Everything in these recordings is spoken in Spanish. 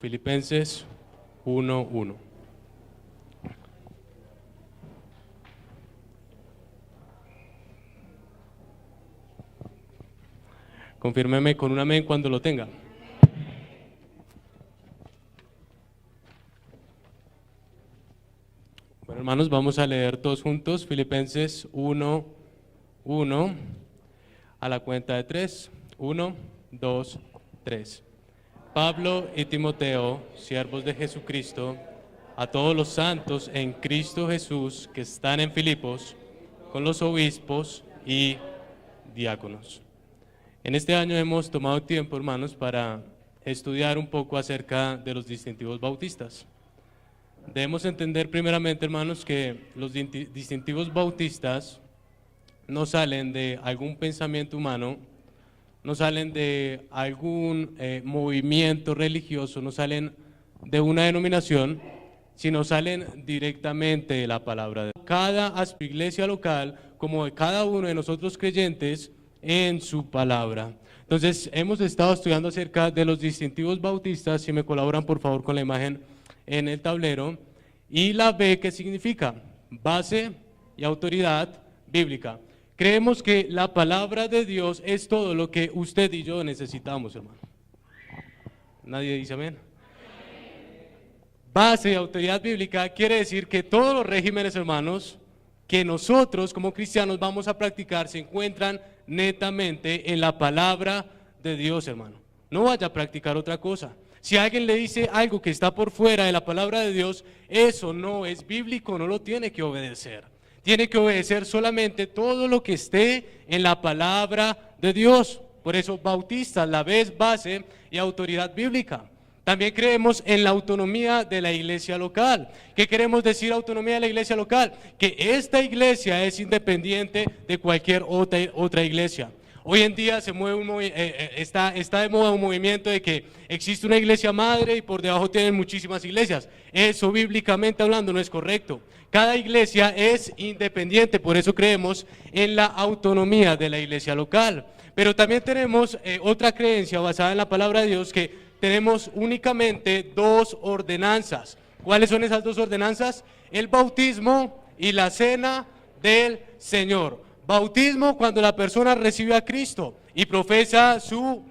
Filipenses 1:1. Confírmeme con un amén cuando lo tenga. Bueno, hermanos, vamos a leer todos juntos Filipenses 1:1 a la cuenta de 3. 1, 2, 3. Pablo y Timoteo, siervos de Jesucristo, a todos los santos en Cristo Jesús que están en Filipos, con los obispos y diáconos. En este año hemos tomado tiempo, hermanos, para estudiar un poco acerca de los distintivos bautistas. Debemos entender primeramente, hermanos, que los distintivos bautistas no salen de algún pensamiento humano, no salen de algún movimiento religioso, no salen de una denominación, sino salen directamente de la palabra de Dios. Cada iglesia local, como de cada uno de nosotros creyentes, en su palabra. Entonces, hemos estado estudiando acerca de los distintivos bautistas. Si me colaboran, por favor, con la imagen en el tablero. Y la B, ¿qué significa? Base y autoridad bíblica. Creemos que la palabra de Dios es todo lo que usted y yo necesitamos, hermano. ¿Nadie dice amén? Base y autoridad bíblica quiere decir que todos los regímenes, hermanos, que nosotros como cristianos vamos a practicar se encuentran netamente en la palabra de Dios, hermano. No vaya a practicar otra cosa. Si alguien le dice algo que está por fuera de la palabra de Dios, eso no es bíblico, no lo tiene que obedecer. Tiene que obedecer solamente todo lo que esté en la palabra de Dios. Por eso, bautistas, la B es base y autoridad bíblica. También creemos en la autonomía de la iglesia local. ¿Qué queremos decir autonomía de la iglesia local? Que esta iglesia es independiente de cualquier otra iglesia. Hoy en día se mueve está de moda un movimiento de que existe una iglesia madre y por debajo tienen muchísimas iglesias. Eso bíblicamente hablando no es correcto. Cada iglesia es independiente, por eso creemos en la autonomía de la iglesia local. Pero también tenemos otra creencia basada en la palabra de Dios, que tenemos únicamente dos ordenanzas. ¿Cuáles son esas dos ordenanzas? El bautismo y la cena del Señor. Bautismo cuando la persona recibe a Cristo y profesa su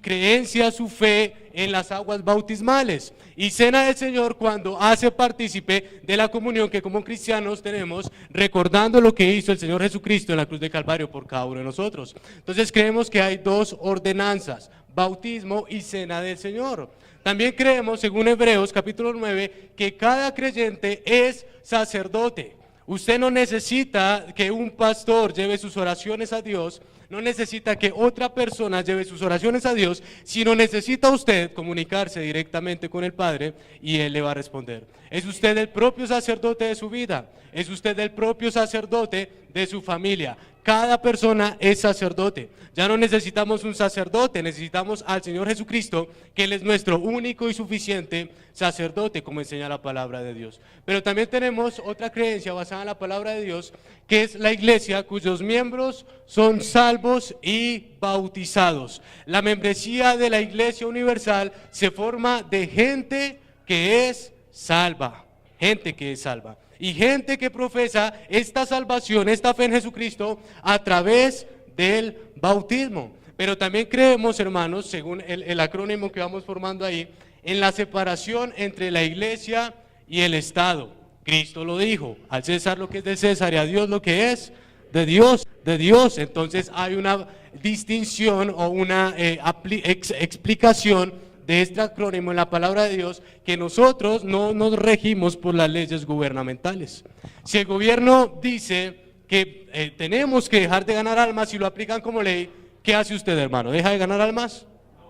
creencia, su fe en las aguas bautismales. Y cena del Señor cuando hace partícipe de la comunión que como cristianos tenemos, recordando lo que hizo el Señor Jesucristo en la cruz de Calvario por cada uno de nosotros. Entonces creemos que hay dos ordenanzas: bautismo y cena del Señor. También creemos, según Hebreos capítulo 9, que cada creyente es sacerdote. Usted no necesita que un pastor lleve sus oraciones a Dios, no necesita que otra persona lleve sus oraciones a Dios, sino necesita usted comunicarse directamente con el Padre y Él le va a responder. Es usted el propio sacerdote de su vida, es usted el propio sacerdote de su familia. Cada persona es sacerdote. Ya no necesitamos un sacerdote, necesitamos al Señor Jesucristo, que Él es nuestro único y suficiente sacerdote, como enseña la palabra de Dios. Pero también tenemos otra creencia basada en la palabra de Dios, que es la iglesia cuyos miembros son salvos y bautizados. La membresía de la Iglesia Universal se forma de gente que es salva, gente que es salva. Y gente que profesa esta salvación, esta fe en Jesucristo a través del bautismo. Pero también creemos, hermanos, según el acrónimo que vamos formando ahí, en la separación entre la iglesia y el Estado. Cristo lo dijo: al César lo que es de César y a Dios lo que es de Dios. Entonces hay una distinción o una explicación de este acrónimo en la palabra de Dios, que nosotros no nos regimos por las leyes gubernamentales. Si el gobierno dice que tenemos que dejar de ganar almas y lo aplican como ley, ¿qué hace usted, hermano? ¿Deja de ganar almas?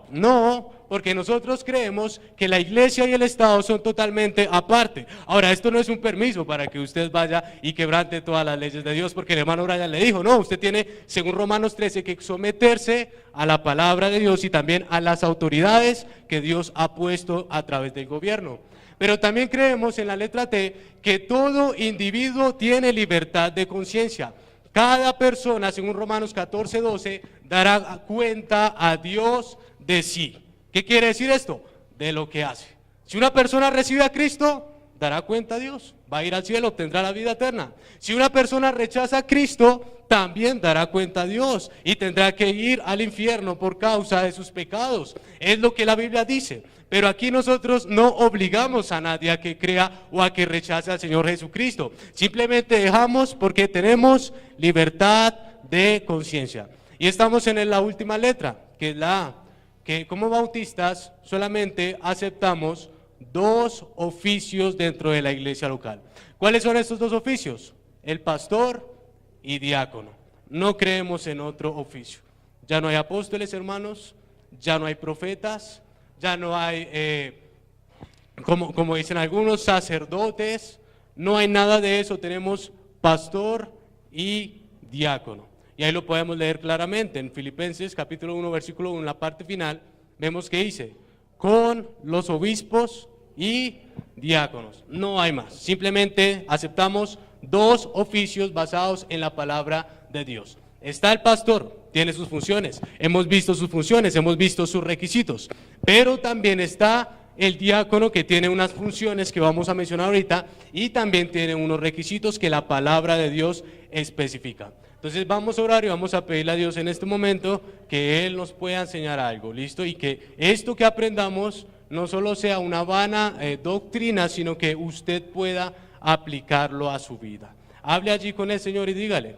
No, porque nosotros creemos que la iglesia y el Estado son totalmente aparte. Ahora, esto no es un permiso para que usted vaya y quebrante todas las leyes de Dios, porque el hermano Brian le dijo: no, usted tiene, según Romanos 13, que someterse a la palabra de Dios y también a las autoridades que Dios ha puesto a través del gobierno. Pero también creemos en la letra T que todo individuo tiene libertad de conciencia. Cada persona, según Romanos 14:12, dará cuenta a Dios de sí. ¿Qué quiere decir esto? de lo que hace. Si una persona recibe a Cristo, dará cuenta a Dios, va a ir al cielo, obtendrá la vida eterna. Si una persona rechaza a Cristo, también dará cuenta a Dios y tendrá que ir al infierno por causa de sus pecados. Es lo que la Biblia dice. Pero aquí nosotros no obligamos a nadie a que crea o a que rechace al Señor Jesucristo. Simplemente dejamos porque tenemos libertad de conciencia. Y estamos en la última letra, que es la A, que como bautistas solamente aceptamos 2 oficios dentro de la iglesia local. ¿Cuáles son estos 2 oficios? El pastor y diácono. No creemos en otro oficio. Ya no hay apóstoles, hermanos, ya no hay profetas, ya no hay, como dicen algunos, sacerdotes, no hay nada de eso, tenemos pastor y diácono. Y ahí lo podemos leer claramente en Filipenses capítulo 1, versículo 1, en la parte final, vemos que dice, con los obispos y diáconos, no hay más, simplemente aceptamos 2 oficios basados en la palabra de Dios. Está el pastor, tiene sus funciones, hemos visto sus funciones, hemos visto sus requisitos, pero también está el diácono que tiene unas funciones que vamos a mencionar ahorita y también tiene unos requisitos que la palabra de Dios especifica. Entonces vamos a orar y vamos a pedirle a Dios en este momento que Él nos pueda enseñar algo, ¿listo? Y que esto que aprendamos no solo sea una vana doctrina, sino que usted pueda aplicarlo a su vida. Hable allí con el Señor y dígale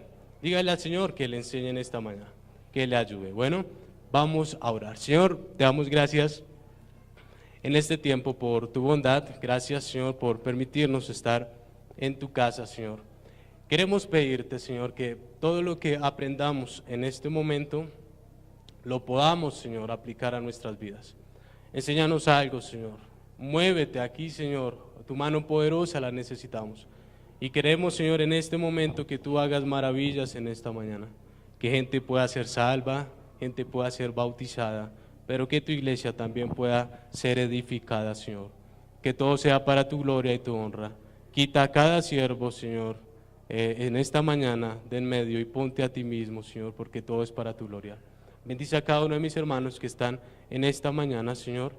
al Señor que le enseñe en esta mañana, que le ayude. Bueno, vamos a orar. Señor, te damos gracias en este tiempo por tu bondad. Gracias, Señor, por permitirnos estar en tu casa, Señor. Queremos pedirte, Señor, que todo lo que aprendamos en este momento lo podamos, Señor, aplicar a nuestras vidas. Enséñanos algo, Señor. Muévete aquí, Señor. Tu mano poderosa la necesitamos. Y queremos, Señor, en este momento que tú hagas maravillas en esta mañana. Que gente pueda ser salva, gente pueda ser bautizada, pero que tu iglesia también pueda ser edificada, Señor. Que todo sea para tu gloria y tu honra. Quita a cada siervo, Señor, en esta mañana de en medio y ponte a ti mismo, Señor, porque todo es para tu gloria. Bendice a cada uno de mis hermanos que están en esta mañana, Señor,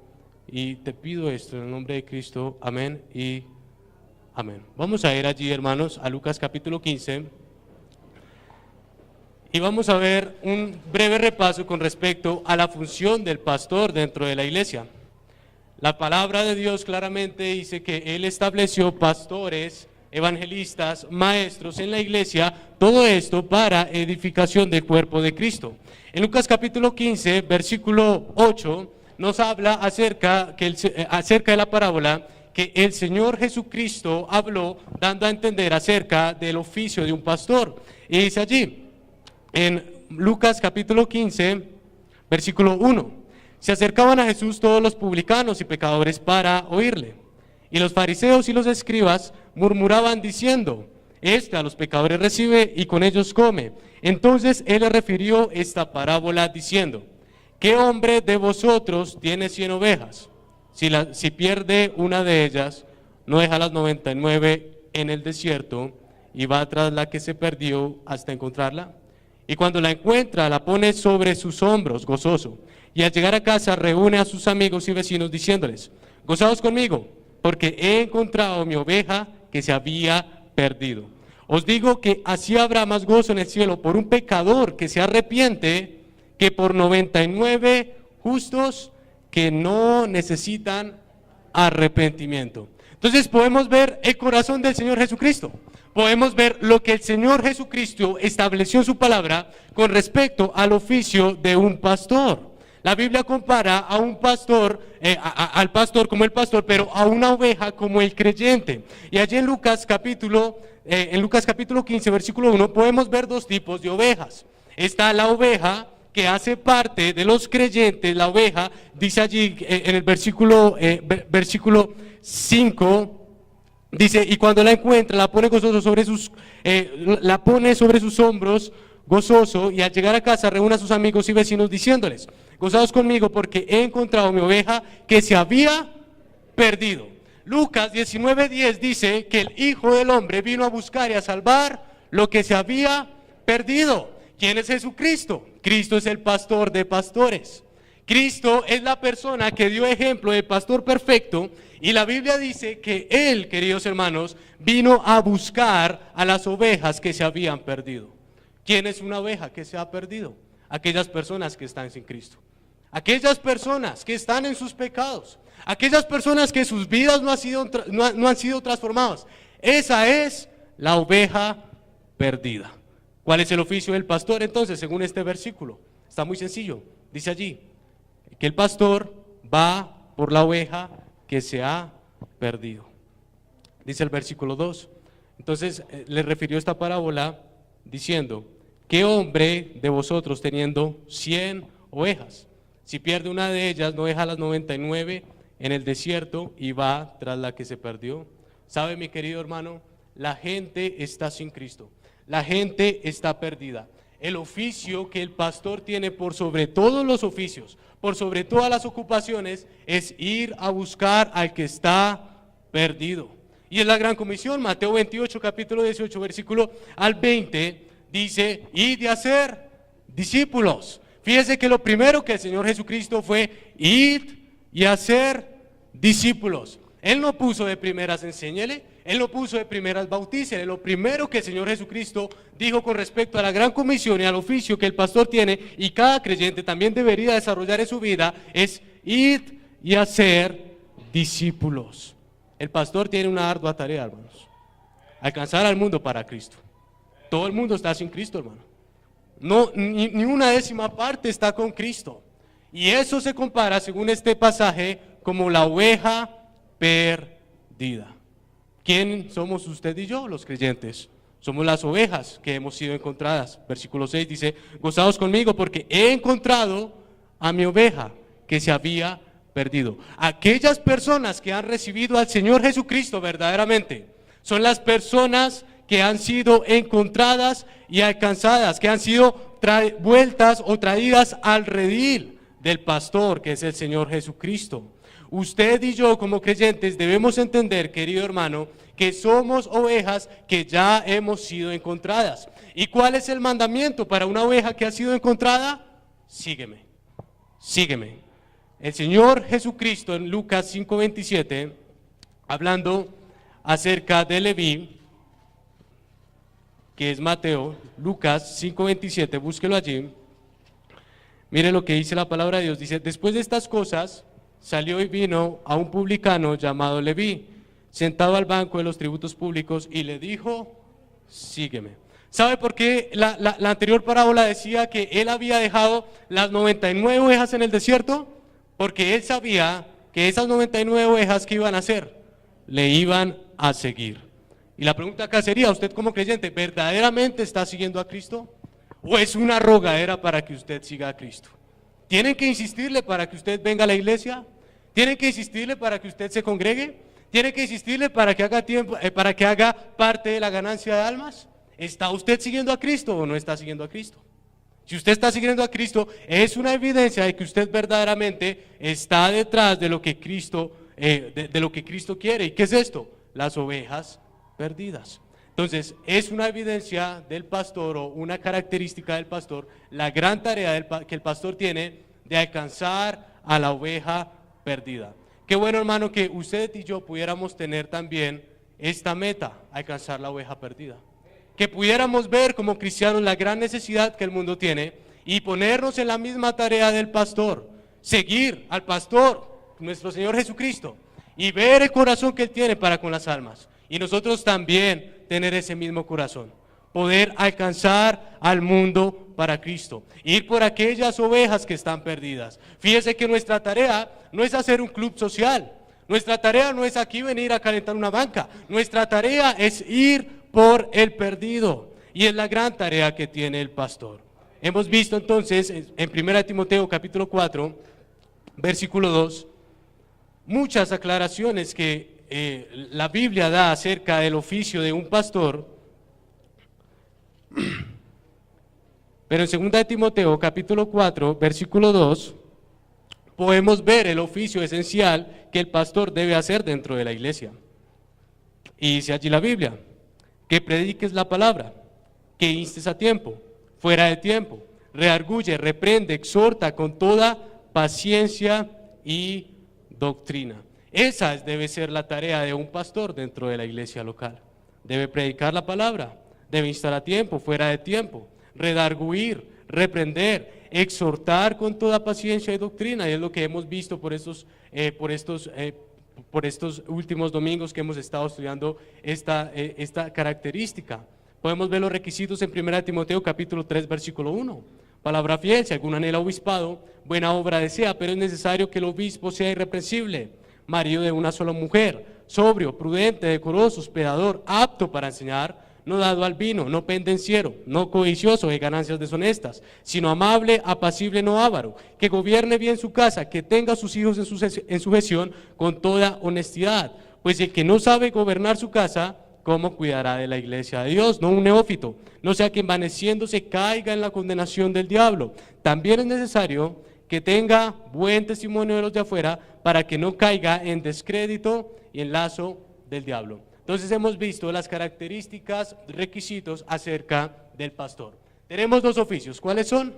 y te pido esto en el nombre de Cristo. Amén y amén. Vamos a ir allí, hermanos, a Lucas capítulo 15 y vamos a ver un breve repaso con respecto a la función del pastor dentro de la iglesia. La palabra de Dios claramente dice que Él estableció pastores, evangelistas, maestros en la iglesia, todo esto para edificación del cuerpo de Cristo. En Lucas capítulo 15, versículo 8, nos habla acerca de la parábola que el Señor Jesucristo habló, dando a entender acerca del oficio de un pastor. Y dice allí, en Lucas capítulo 15, versículo 1, se acercaban a Jesús todos los publicanos y pecadores para oírle. Y los fariseos y los escribas murmuraban diciendo, este a los pecadores recibe y con ellos come. Entonces él le refirió esta parábola diciendo, ¿qué hombre de vosotros tiene 100 ovejas? Si pierde una de ellas, no deja las 99 en el desierto y va tras la que se perdió hasta encontrarla. Y cuando la encuentra, la pone sobre sus hombros, gozoso. Y al llegar a casa, reúne a sus amigos y vecinos diciéndoles, gozaos conmigo, porque he encontrado mi oveja que se había perdido. Os digo que así habrá más gozo en el cielo por un pecador que se arrepiente que por 99 justos que no necesitan arrepentimiento. Entonces podemos ver el corazón del Señor Jesucristo. Podemos ver lo que el Señor Jesucristo estableció en su palabra con respecto al oficio de un pastor. La Biblia compara a un pastor, al pastor como el pastor, pero a una oveja como el creyente. Y allí en Lucas capítulo 15, versículo 1, podemos ver 2 tipos de ovejas. Está la oveja que hace parte de los creyentes, la oveja, dice allí en el versículo 5, dice, y cuando la encuentra, la pone gozoso sobre sus hombros, gozoso, y al llegar a casa reúne a sus amigos y vecinos diciéndoles, gozaos conmigo porque he encontrado mi oveja que se había perdido. Lucas 19:10 dice que el Hijo del Hombre vino a buscar y a salvar lo que se había perdido. ¿Quién es Jesucristo? Cristo es el pastor de pastores. Cristo es la persona que dio ejemplo del pastor perfecto, y la Biblia dice que Él, queridos hermanos, vino a buscar a las ovejas que se habían perdido. ¿Quién es una oveja que se ha perdido? Aquellas personas que están sin Cristo. Aquellas personas que están en sus pecados. Aquellas personas que sus vidas no han sido transformadas. Esa es la oveja perdida. ¿Cuál es el oficio del pastor entonces, según este versículo? Está muy sencillo. Dice allí que el pastor va por la oveja que se ha perdido. Dice el versículo 2. Entonces le refirió esta parábola diciendo: ¿qué hombre de vosotros teniendo 100 ovejas, si pierde una de ellas, no deja las 99 en el desierto y va tras la que se perdió? ¿Sabe, mi querido hermano? La gente está sin Cristo. La gente está perdida. El oficio que el pastor tiene por sobre todos los oficios, por sobre todas las ocupaciones, es ir a buscar al que está perdido. Y es la gran comisión. Mateo 28, capítulo 18, versículo al 20, dice: id y hacer discípulos. Fíjese que lo primero que el Señor Jesucristo fue: id y hacer discípulos. Él no puso de primeras enséñele, Él no puso de primeras bautícele. Lo primero que el Señor Jesucristo dijo con respecto a la gran comisión y al oficio que el pastor tiene, y cada creyente también debería desarrollar en su vida, es ir y hacer discípulos. El pastor tiene una ardua tarea, hermanos: alcanzar al mundo para Cristo. Todo el mundo está sin Cristo, hermano. No, ni una décima parte está con Cristo. Y eso se compara, según este pasaje, como la oveja perdida. ¿Quién somos usted y yo, los creyentes? Somos las ovejas que hemos sido encontradas. Versículo 6 dice: gozaos conmigo porque he encontrado a mi oveja que se había perdido. Aquellas personas que han recibido al Señor Jesucristo verdaderamente son las personas que han sido encontradas y alcanzadas, que han sido vueltas o traídas al redil del pastor, que es el Señor Jesucristo. Usted y yo, como creyentes, debemos entender, querido hermano, que somos ovejas que ya hemos sido encontradas. ¿Y cuál es el mandamiento para una oveja que ha sido encontrada? Sígueme, sígueme. El Señor Jesucristo en Lucas 5:27, hablando acerca de Leví, que es Mateo, Lucas 5:27, búsquelo allí. Mire lo que dice la palabra de Dios. Dice: después de estas cosas, salió y vino a un publicano llamado Leví, sentado al banco de los tributos públicos, y le dijo: sígueme. ¿Sabe por qué la anterior parábola decía que él había dejado las 99 ovejas en el desierto? Porque él sabía que esas 99 ovejas, ¿qué iban a hacer? Le iban a seguir. Y la pregunta acá sería: ¿usted como creyente verdaderamente está siguiendo a Cristo? ¿O es una rogadera para que usted siga a Cristo? ¿Tienen que insistirle para que usted venga a la iglesia? ¿Tienen que insistirle para que usted se congregue? ¿Tienen que insistirle para que haga tiempo, para que haga parte de la ganancia de almas? ¿Está usted siguiendo a Cristo o no está siguiendo a Cristo? Si usted está siguiendo a Cristo, es una evidencia de que usted verdaderamente está detrás de lo que Cristo, de lo que Cristo quiere. ¿Y qué es esto? Las ovejas perdidas. Entonces, es una evidencia del pastor, o una característica del pastor, la gran tarea que el pastor tiene de alcanzar a la oveja perdida. Qué bueno, hermano, que usted y yo pudiéramos tener también esta meta: alcanzar la oveja perdida. Que pudiéramos ver como cristianos la gran necesidad que el mundo tiene y ponernos en la misma tarea del pastor, seguir al pastor, nuestro Señor Jesucristo, y ver el corazón que Él tiene para con las almas. Y nosotros también tener ese mismo corazón, poder alcanzar al mundo para Cristo, ir por aquellas ovejas que están perdidas. Fíjese que nuestra tarea no es hacer un club social, nuestra tarea no es aquí venir a calentar una banca, nuestra tarea es ir por el perdido, y es la gran tarea que tiene el pastor. Hemos visto entonces en 1 Timoteo capítulo 4, versículo 2, muchas aclaraciones que la Biblia da acerca del oficio de un pastor. Pero en 2 Timoteo capítulo 4, versículo 2, podemos ver el oficio esencial que el pastor debe hacer dentro de la iglesia. Y dice allí la Biblia: que prediques la palabra, que instes a tiempo, fuera de tiempo, redarguye, reprende, exhorta con toda paciencia y doctrina. Esa debe ser la tarea de un pastor dentro de la iglesia local. Debe predicar la palabra, debe instar a tiempo, fuera de tiempo, redarguir, reprender, exhortar con toda paciencia y doctrina. Y es lo que hemos visto por estos últimos domingos que hemos estado estudiando esta característica. Podemos ver los requisitos en 1 Timoteo capítulo 3 versículo 1. Palabra fiel, si alguno anhela obispado, buena obra desea, pero es necesario que el obispo sea irreprensible, marido de una sola mujer, sobrio, prudente, decoroso, hospedador, apto para enseñar, no dado al vino, no pendenciero, no codicioso de ganancias deshonestas, sino amable, apacible, no avaro, que gobierne bien su casa, que tenga a sus hijos en sujeción con toda honestidad. Pues el que no sabe gobernar su casa, ¿cómo cuidará de la iglesia de Dios? No un neófito, no sea que envaneciéndose caiga en la condenación del diablo. También es necesario que tenga buen testimonio de los de afuera, para que no caiga en descrédito y en lazo del diablo. Entonces hemos visto las características, requisitos acerca del pastor. Tenemos dos oficios, ¿cuáles son?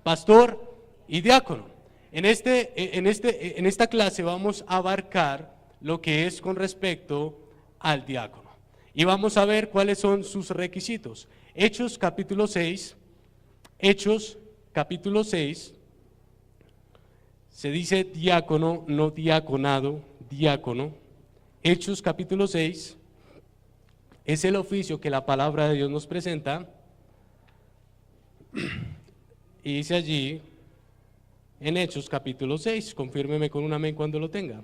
Pastor y diácono. En esta clase vamos a abarcar lo que es con respecto al diácono. Y vamos a ver cuáles son sus requisitos. Hechos capítulo 6, se dice diácono, no diaconado, diácono. Hechos capítulo 6 es el oficio que la palabra de Dios nos presenta. Y dice allí, en Hechos capítulo 6, confírmeme con un amén cuando lo tenga.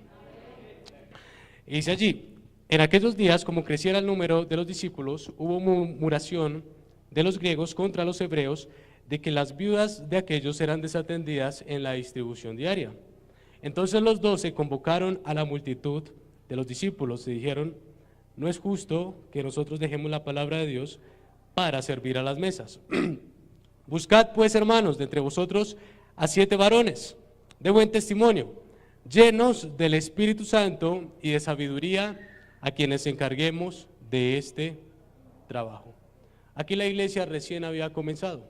Y dice allí, en aquellos días, como creciera el número de los discípulos, hubo murmuración de los griegos contra los hebreos, de que las viudas de aquellos eran desatendidas en la distribución diaria. Entonces los 12 convocaron a la multitud de los discípulos y dijeron, no es justo que nosotros dejemos la palabra de Dios para servir a las mesas. Buscad pues, hermanos, de entre vosotros a 7 varones de buen testimonio, llenos del Espíritu Santo y de sabiduría, a quienes encarguemos de este trabajo. Aquí la iglesia recién había comenzado.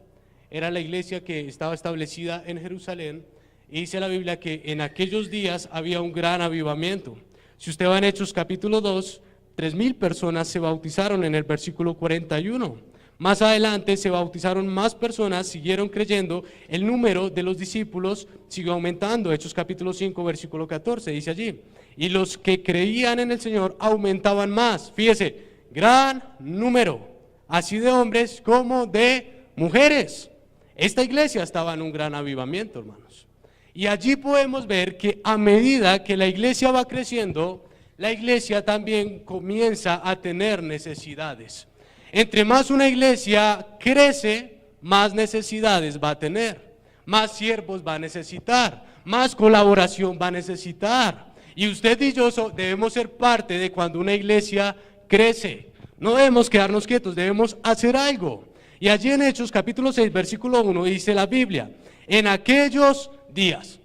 Era la iglesia que estaba establecida en Jerusalén, y dice la Biblia que en aquellos días había un gran avivamiento. Si usted va en Hechos capítulo 2, 3,000 personas se bautizaron en el versículo 41. Más adelante se bautizaron más personas, siguieron creyendo, el número de los discípulos siguió aumentando. Hechos capítulo 5, versículo 14, dice allí, y los que creían en el Señor aumentaban más. Fíjese, gran número, así de hombres como de mujeres. Esta iglesia estaba en un gran avivamiento, hermanos. Y allí podemos ver que a medida que la iglesia va creciendo, la iglesia también comienza a tener necesidades. Entre más una iglesia crece, más necesidades va a tener, más siervos va a necesitar, más colaboración va a necesitar. Y usted y yo debemos ser parte de cuando una iglesia crece. No debemos quedarnos quietos, debemos hacer algo. Y allí en Hechos capítulo 6, versículo 1, dice la Biblia, en aquellos días,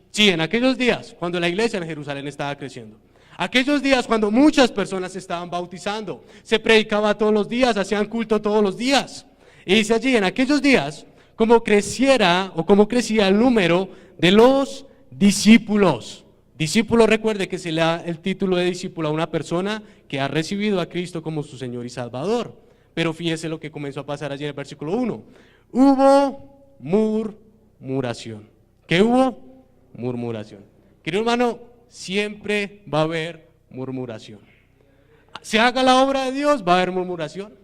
cuando la iglesia en Jerusalén estaba creciendo, aquellos días cuando muchas personas se estaban bautizando, se predicaba todos los días, hacían culto todos los días. Y dice allí, en aquellos días, como crecía el número de los discípulos. Discípulo, recuerde que se le da el título de discípulo a una persona que ha recibido a Cristo como su Señor y Salvador. Pero fíjese lo que comenzó a pasar allí en el versículo 1. Hubo murmuración. ¿Qué hubo? Murmuración. Querido hermano, siempre va a haber murmuración. Se haga la obra de Dios, va a haber murmuración.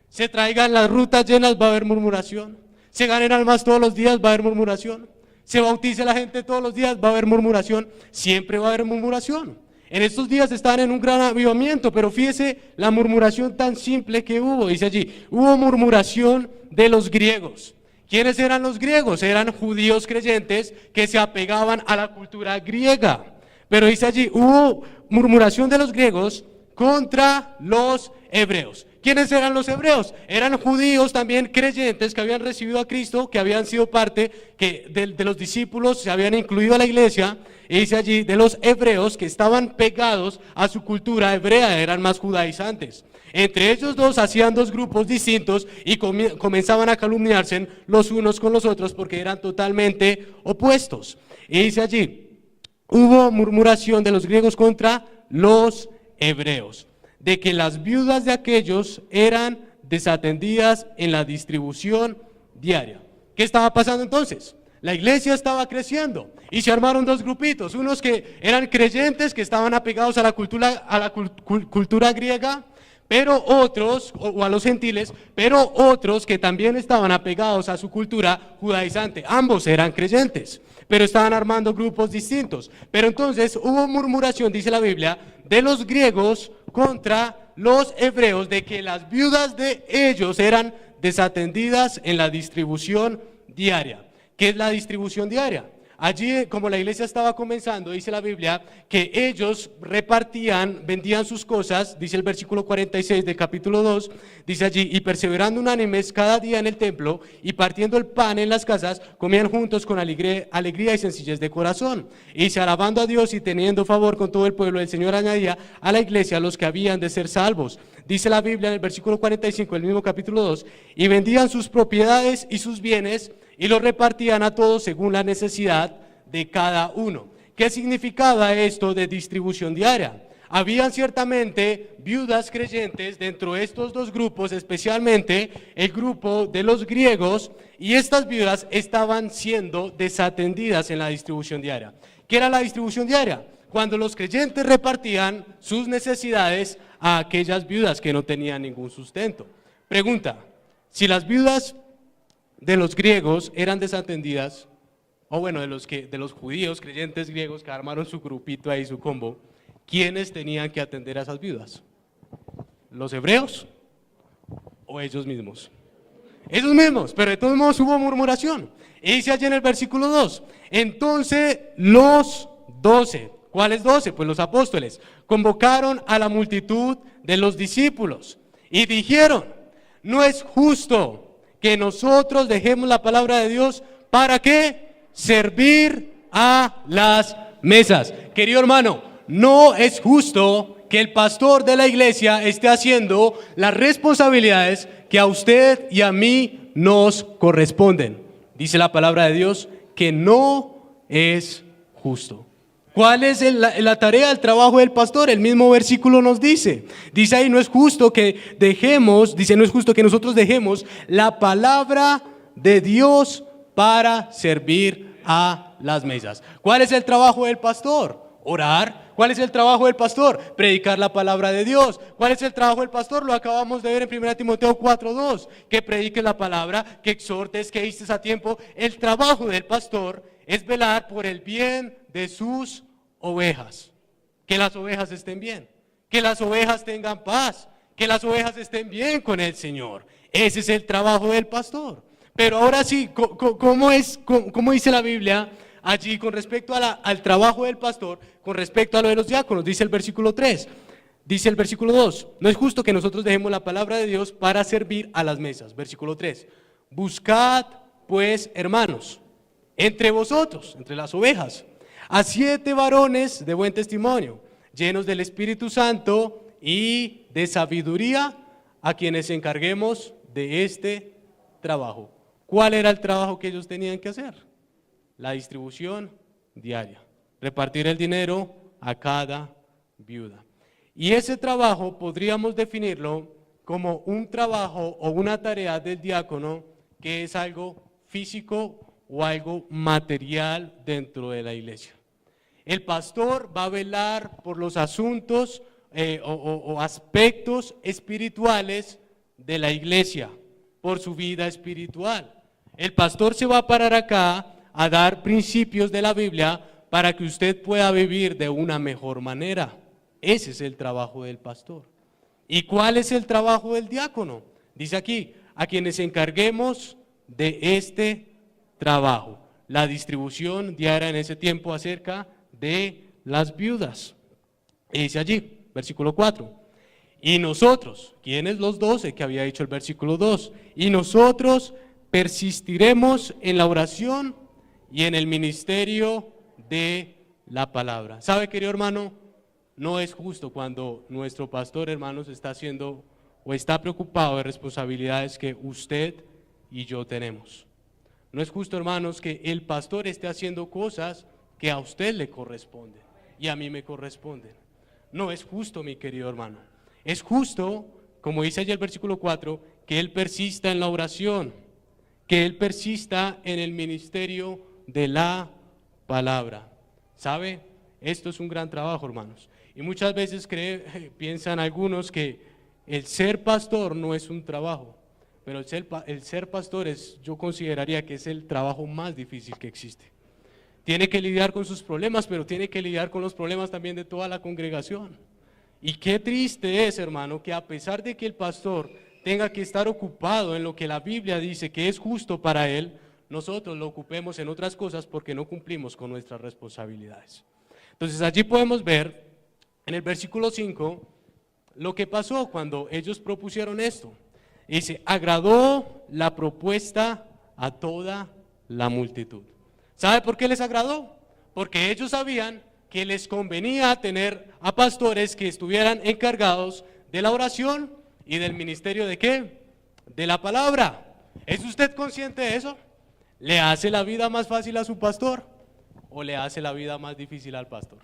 Se traigan las rutas llenas, va a haber murmuración. Se ganen almas todos los días, va a haber murmuración. Se bautice la gente todos los días, va a haber murmuración. Siempre va a haber murmuración. En estos días están en un gran avivamiento, pero fíjese la murmuración tan simple que hubo. Dice allí, hubo murmuración de los griegos. ¿Quiénes eran los griegos? Eran judíos creyentes que se apegaban a la cultura griega. Pero dice allí, hubo murmuración de los griegos contra los hebreos. ¿Quiénes eran los hebreos? Eran judíos también creyentes que habían recibido a Cristo, que habían sido parte de los discípulos, se habían incluido a la iglesia, y dice allí de los hebreos que estaban pegados a su cultura hebrea, eran más judaizantes. Entre ellos dos hacían dos grupos distintos y comenzaban a calumniarse los unos con los otros porque eran totalmente opuestos. Y dice allí, hubo murmuración de los griegos contra los hebreos, de que las viudas de aquellos eran desatendidas en la distribución diaria. ¿Qué estaba pasando entonces? La iglesia estaba creciendo y se armaron dos grupitos, unos que eran creyentes que estaban apegados a la cultura griega, pero otros, o a los gentiles, pero otros que también estaban apegados a su cultura judaizante. Ambos eran creyentes, pero estaban armando grupos distintos. Pero entonces hubo murmuración, dice la Biblia, de los griegos contra los hebreos, de que las viudas de ellos eran desatendidas en la distribución diaria. ¿Qué es la distribución diaria? Allí, como la iglesia estaba comenzando, dice la Biblia, que ellos repartían, vendían sus cosas, dice el versículo 46 del capítulo 2, dice allí, y perseverando unánimes cada día en el templo, y partiendo el pan en las casas, comían juntos con alegría y sencillez de corazón. Y se alabando a Dios y teniendo favor con todo el pueblo, el Señor añadía a la iglesia a los que habían de ser salvos. Dice la Biblia en el versículo 45 del mismo capítulo 2, y vendían sus propiedades y sus bienes, y los repartían a todos según la necesidad de cada uno. ¿Qué significaba esto de distribución diaria? Habían ciertamente viudas creyentes dentro de estos dos grupos, especialmente el grupo de los griegos, y estas viudas estaban siendo desatendidas en la distribución diaria. ¿Qué era la distribución diaria? Cuando los creyentes repartían sus necesidades a aquellas viudas que no tenían ningún sustento. Pregunta, si las viudas de los griegos eran desatendidas, o bueno, de los judíos creyentes griegos que armaron su grupito ahí, su combo, ¿quiénes tenían que atender a esas viudas? ¿Los hebreos o ellos mismos? Ellos mismos, pero de todos modos hubo murmuración. Y dice allí en el versículo 2, entonces los 12, ¿cuáles 12? Pues los apóstoles, convocaron a la multitud de los discípulos y dijeron, no es justo que nosotros dejemos la palabra de Dios, ¿para qué? Servir a las mesas. Querido hermano, no es justo que el pastor de la iglesia esté haciendo las responsabilidades que a usted y a mí nos corresponden. Dice la palabra de Dios que no es justo. ¿Cuál es la tarea, el trabajo del pastor? El mismo versículo nos dice. Dice ahí, no es justo que no es justo que nosotros dejemos la palabra de Dios para servir a las mesas. ¿Cuál es el trabajo del pastor? Orar. ¿Cuál es el trabajo del pastor? Predicar la palabra de Dios. ¿Cuál es el trabajo del pastor? Lo acabamos de ver en 1 Timoteo 4:2. Que prediques la palabra, que exhortes, que histes a tiempo. El trabajo del pastor es velar por el bien de sus ovejas. Que las ovejas estén bien. Que las ovejas tengan paz. Que las ovejas estén bien con el Señor. Ese es el trabajo del pastor. Pero ahora sí, ¿cómo dice la Biblia allí con respecto al trabajo del pastor, con respecto a lo de los diáconos? Dice el versículo 3, dice el versículo 2, no es justo que nosotros dejemos la palabra de Dios para servir a las mesas. Versículo 3, buscad pues, hermanos, entre vosotros, entre las ovejas, a 7 varones de buen testimonio, llenos del Espíritu Santo y de sabiduría, a quienes encarguemos de este trabajo. ¿Cuál era el trabajo que ellos tenían que hacer? La distribución diaria, repartir el dinero a cada viuda. Y ese trabajo podríamos definirlo como un trabajo o una tarea del diácono que es algo físico o algo material dentro de la iglesia. El pastor va a velar por los asuntos o aspectos espirituales de la iglesia, por su vida espiritual. El pastor se va a parar acá a dar principios de la Biblia para que usted pueda vivir de una mejor manera. Ese es el trabajo del pastor. ¿Y cuál es el trabajo del diácono? Dice aquí, a quienes encarguemos de este trabajo. La distribución diaria en ese tiempo acerca de las viudas. Y dice allí, versículo 4, Y nosotros, ¿quiénes? Los 12 que había dicho el versículo 2. Y nosotros persistiremos en la oración y en el ministerio de la palabra. ¿Sabe, querido hermano? No es justo cuando nuestro pastor, hermanos, está haciendo o está preocupado de responsabilidades que usted y yo tenemos. No es justo, hermanos, que el pastor esté haciendo cosas que a usted le corresponden y a mí me corresponden. No es justo, mi querido hermano. Es justo, como dice allí el versículo 4, que él persista en la oración, que él persista en el ministerio de la palabra. ¿Sabe? Esto es un gran trabajo, hermanos. Y muchas veces piensan algunos que el ser pastor no es un trabajo, pero el ser pastor yo consideraría que es el trabajo más difícil que existe. Tiene que lidiar con sus problemas, pero tiene que lidiar con los problemas también de toda la congregación. Y qué triste es, hermano, que a pesar de que el pastor tenga que estar ocupado en lo que la Biblia dice que es justo para él, nosotros lo ocupemos en otras cosas porque no cumplimos con nuestras responsabilidades. Entonces allí podemos ver en el versículo 5 lo que pasó cuando ellos propusieron esto. Dice, agradó la propuesta a toda la multitud. ¿Sabe por qué les agradó? Porque ellos sabían que les convenía tener a pastores que estuvieran encargados de la oración y del ministerio ¿de qué? De la palabra. ¿Es usted consciente de eso? ¿Le hace la vida más fácil a su pastor o le hace la vida más difícil al pastor?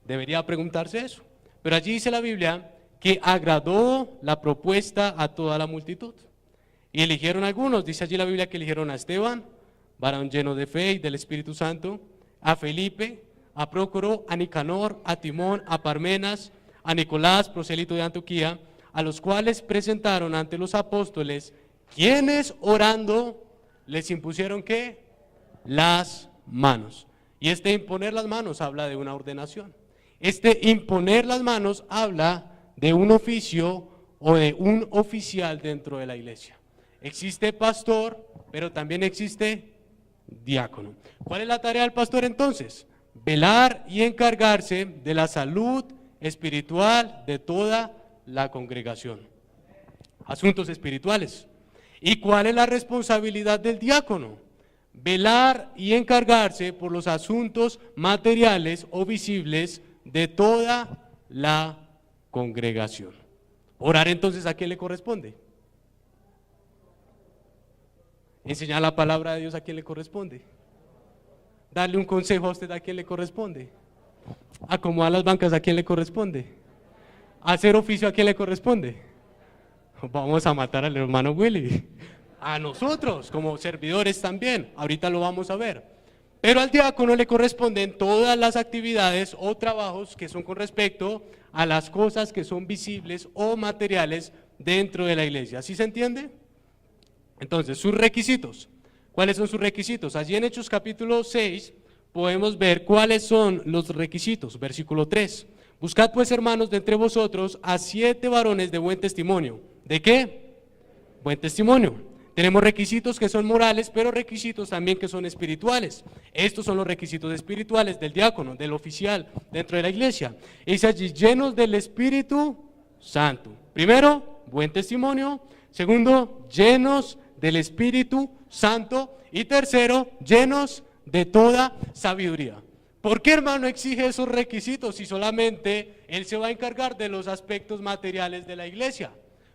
Debería preguntarse eso. Pero allí dice la Biblia que agradó la propuesta a toda la multitud. Y eligieron algunos, dice allí la Biblia que eligieron a Esteban, varón lleno de fe y del Espíritu Santo, a Felipe, a Prócoro, a Nicanor, a Timón, a Parmenas, a Nicolás, prosélito de Antioquía, a los cuales presentaron ante los apóstoles, quienes orando les impusieron ¿qué? Las manos. Y este imponer las manos habla de una ordenación. Este imponer las manos habla de un oficio o de un oficial dentro de la iglesia. Existe pastor, pero también existe diácono. ¿Cuál es la tarea del pastor entonces? Velar y encargarse de la salud espiritual de toda la congregación. Asuntos espirituales. ¿Y cuál es la responsabilidad del diácono? Velar y encargarse por los asuntos materiales o visibles de toda la congregación. Orar entonces, ¿a quién le corresponde? Enseñar la palabra de Dios, ¿a quién le corresponde? Darle un consejo a usted, ¿a quién le corresponde? Acomodar las bancas, ¿a quién le corresponde? Hacer oficio, ¿a quién le corresponde? Vamos a matar al hermano Willy. A nosotros, como servidores también, ahorita lo vamos a ver. Pero al diácono le corresponden todas las actividades o trabajos que son con respecto a las cosas que son visibles o materiales dentro de la iglesia. ¿Sí se entiende? Entonces, sus requisitos. ¿Cuáles son sus requisitos? Allí en Hechos capítulo 6 podemos ver cuáles son los requisitos. Versículo 3. Buscad pues, hermanos, de entre vosotros a 7 varones de buen testimonio. ¿De qué? Buen testimonio. Tenemos requisitos que son morales, pero requisitos también que son espirituales. Estos son los requisitos espirituales del diácono, del oficial dentro de la iglesia. Es allí llenos del Espíritu Santo. Primero, buen testimonio. Segundo, llenos del Espíritu Santo. Y tercero, llenos de toda sabiduría. ¿Por qué, hermano, exige esos requisitos si solamente él se va a encargar de los aspectos materiales de la iglesia?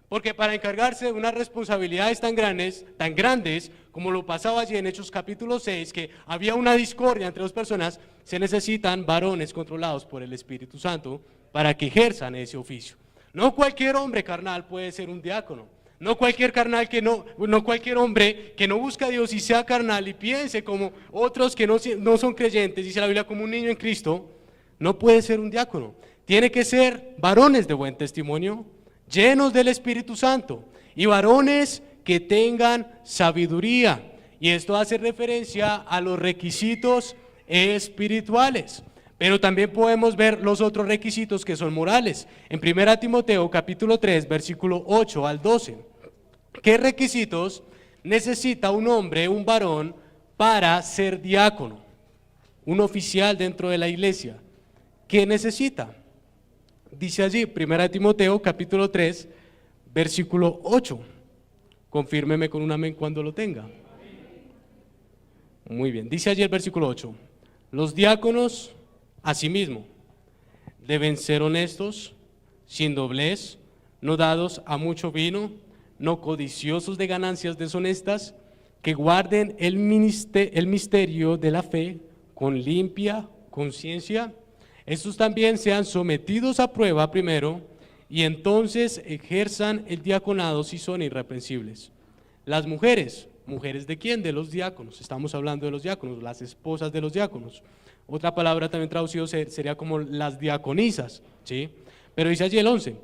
Porque para encargarse de unas responsabilidades tan grandes, como lo pasaba allí en Hechos capítulo 6, que había una discordia entre dos personas, se necesitan varones controlados por el Espíritu Santo para que ejerzan ese oficio. No cualquier hombre carnal puede ser un diácono. No cualquier cualquier hombre que no busca a Dios y sea carnal y piense como otros que no son creyentes, dice la Biblia, como un niño en Cristo, no puede ser un diácono. Tiene que ser varones de buen testimonio, llenos del Espíritu Santo y varones que tengan sabiduría. Y esto hace referencia a los requisitos espirituales. Pero también podemos ver los otros requisitos que son morales. En 1 Timoteo capítulo 3, versículo 8 al 12. ¿Qué requisitos necesita un hombre, un varón, para ser diácono? Un oficial dentro de la iglesia. ¿Qué necesita? dice allí, 1 Timoteo capítulo 3, versículo 8. Confírmeme con un amén cuando lo tenga. Muy bien, dice allí el versículo 8. Los diáconos, asimismo, deben ser honestos, sin doblez, no dados a mucho vino, no codiciosos de ganancias deshonestas, que guarden el misterio de la fe con limpia conciencia. Estos también sean sometidos a prueba primero, y entonces ejerzan el diaconado si son irreprensibles. Las mujeres, ¿mujeres de quién? De los diáconos. Estamos hablando de los diáconos, las esposas de los diáconos. Otra palabra también traducido sería como las diaconisas, ¿sí? Pero dice allí el 11,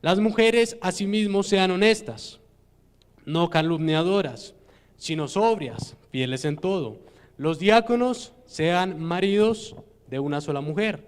las mujeres asimismo sean honestas, no calumniadoras, sino sobrias, fieles en todo. Los diáconos sean maridos de una sola mujer,